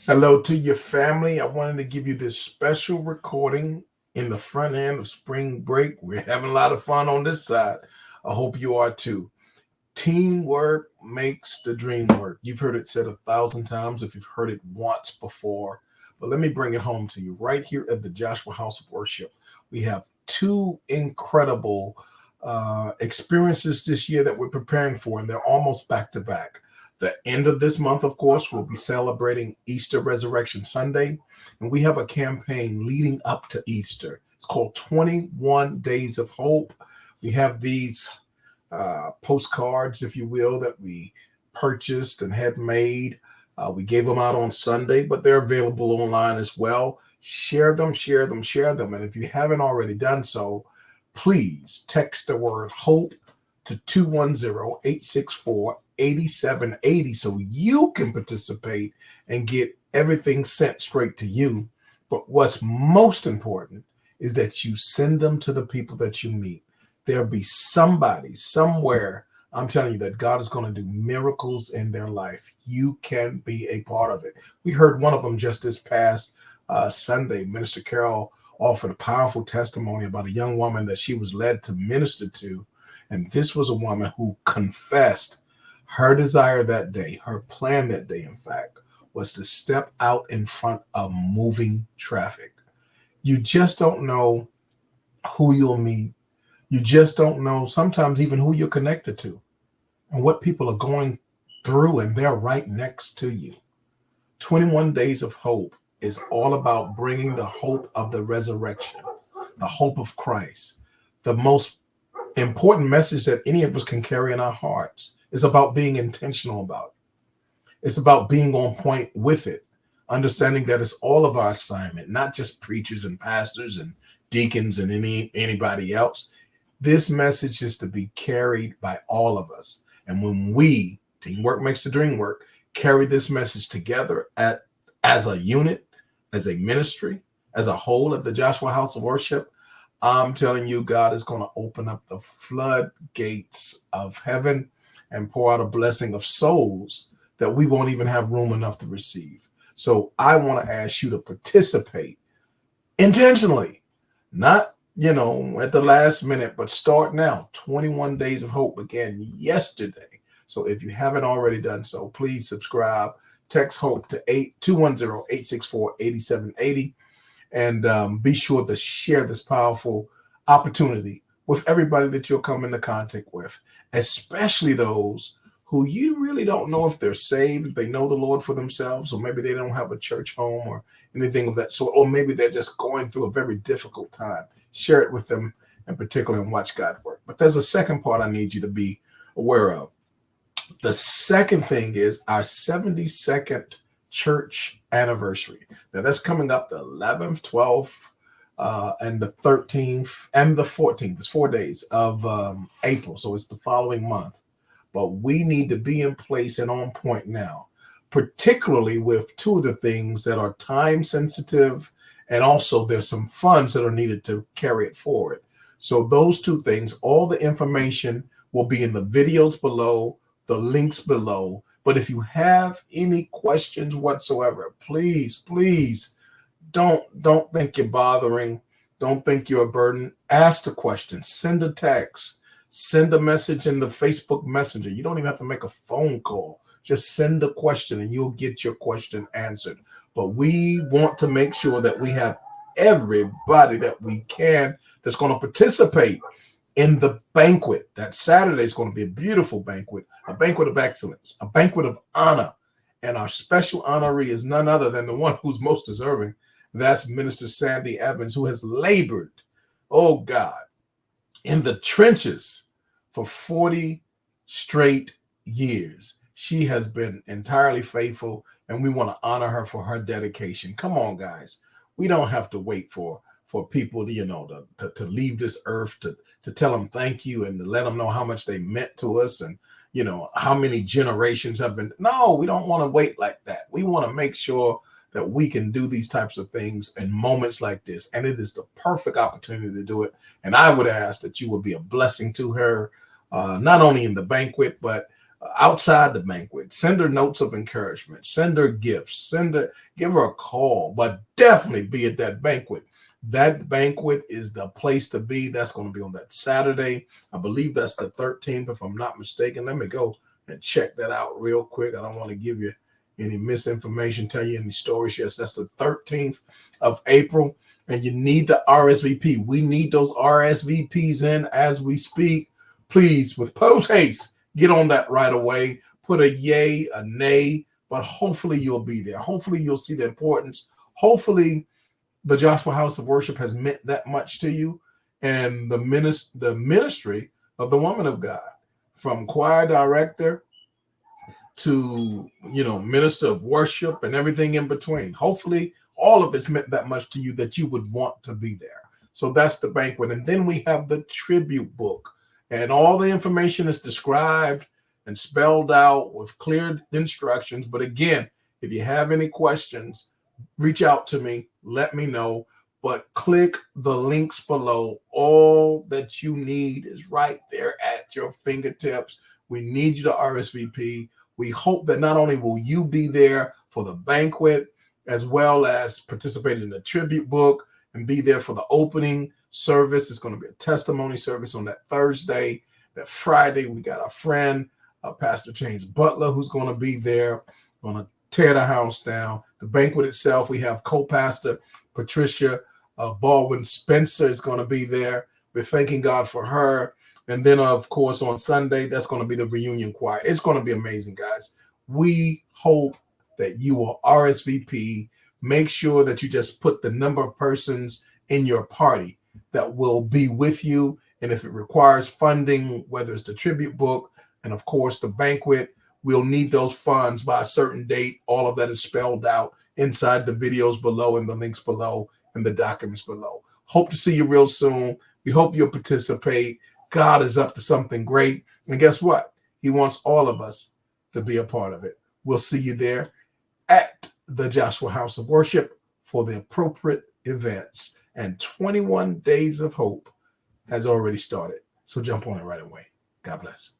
Hello to your family. I wanted to give you this special recording in the front end of spring break. We're having a lot of fun on this side. I hope you are too. Teamwork makes the dream work. You've heard it said 1,000 times if you've heard it once before. But let me bring it home to you. Right here at the Joshua House of Worship, we have two incredible experiences this year that we're preparing for, and they're almost back to back. The end of this month, of course, we'll be celebrating Easter Resurrection Sunday, and we have a campaign leading up to Easter. It's called 21 Days of Hope. We have these postcards, if you will, that we purchased and had made. We gave them out on Sunday, but they're available online as well. Share them, share them, share them. And if you haven't already done so, please text the word HOPE to 210-864-8780 so you can participate and get everything sent straight to you. But what's most important is that you send them to the people that you meet. There'll be somebody somewhere, I'm telling you, that God is going to do miracles in their life. You can be a part of it. We heard one of them just this past Sunday. Minister Carol offered a powerful testimony about a young woman that she was led to minister to. And this was a woman who confessed her desire that day, her plan that day, in fact, was to step out in front of moving traffic. You just don't know who you'll meet. You just don't know sometimes even who you're connected to and what people are going through, and they're right next to you. 21 Days of Hope is all about bringing the hope of the resurrection, the hope of Christ. The most important message that any of us can carry in our hearts is about being intentional about it. It's about being on point with it, understanding that it's all of our assignment, not just preachers and pastors and deacons and anybody else. This message is to be carried by all of us. And when we, teamwork makes the dream work, carry this message together as a unit, as a ministry, as a whole at the Joshua House of Worship, I'm telling you, God is going to open up the floodgates of heaven and pour out a blessing of souls that we won't even have room enough to receive. So I want to ask you to participate intentionally, not at the last minute, but start now. 21 Days of Hope began yesterday. So if you haven't already done so, please subscribe. Text HOPE to 210-864-8780. And be sure to share this powerful opportunity with everybody that you'll come into contact with, especially those who you really don't know if they're saved, if they know the Lord for themselves, or maybe they don't have a church home or anything of that sort, or maybe they're just going through a very difficult time. Share it with them in particular and watch God work. But there's a second part I need you to be aware of. The second thing is our 72nd church anniversary. Now that's coming up the 11th, 12th, and the 13th and the 14th. It's 4 days of April. So it's the following month. But we need to be in place and on point now, particularly with two of the things that are time sensitive. And also there's some funds that are needed to carry it forward. So those two things, all the information will be in the videos below, the links below. But if you have any questions whatsoever, please don't think you're bothering. Don't think you're a burden. Ask the question. Send a text. Send a message in the Facebook Messenger. You don't even have to make a phone call. Just send a question and you'll get your question answered. But we want to make sure that we have everybody that we can that's going to participate in the banquet. That Saturday is going to be a beautiful banquet, a banquet of excellence, a banquet of honor. And our special honoree is none other than the one who's most deserving. That's Minister Sandy Evans, who has labored, oh God, in the trenches for 40 straight years. She has been entirely faithful, and we want to honor her for her dedication. Come on, guys. We don't have to wait for people, to leave this earth, to tell them thank you and to let them know how much they meant to us and, how many generations have been. No, we don't want to wait like that. We want to make sure that we can do these types of things in moments like this. And it is the perfect opportunity to do it. And I would ask that you would be a blessing to her, not only in the banquet, but outside the banquet. Send her notes of encouragement. Send her gifts. Give her a call, but definitely be at that banquet. That banquet is the place to be. That's going to be on that Saturday. I believe that's the 13th, if I'm not mistaken. Let me go and check that out real quick. I don't want to give you any misinformation, tell you any stories. Yes, that's the 13th of April. And you need to RSVP. We need those RSVPs in as we speak. Please, with post haste, get on that right away. Put a yay, a nay, but hopefully you'll be there. Hopefully you'll see the importance. Hopefully the Joshua House of Worship has meant that much to you. And the ministry of the woman of God, from choir director to, minister of worship and everything in between. Hopefully all of it's meant that much to you that you would want to be there. So that's the banquet. And then we have the tribute book. And all the information is described and spelled out with clear instructions. But again, if you have any questions, reach out to me, let me know. But click the links below. All that you need is right there at your fingertips. We need you to RSVP. We hope that not only will you be there for the banquet, as well as participate in the tribute book and be there for the opening service. It's going to be a testimony service on that Thursday. That Friday, we got our friend, Pastor James Butler, who's going to be there, going to tear the house down. The banquet itself, we have co-pastor Patricia Baldwin Spencer is going to be there. We're thanking God for her. And then, of course, on Sunday, that's going to be the reunion choir. It's going to be amazing, guys. We hope that you will RSVP. Make sure that you just put the number of persons in your party that will be with you. And if it requires funding, whether it's the tribute book and, of course, the banquet, we'll need those funds by a certain date. All of that is spelled out inside the videos below and the links below and the documents below. Hope to see you real soon. We hope you'll participate. God is up to something great. And guess what? He wants all of us to be a part of it. We'll see you there at the Joshua House of Worship for the appropriate events. And 21 Days of Hope has already started. So jump on it right away. God bless.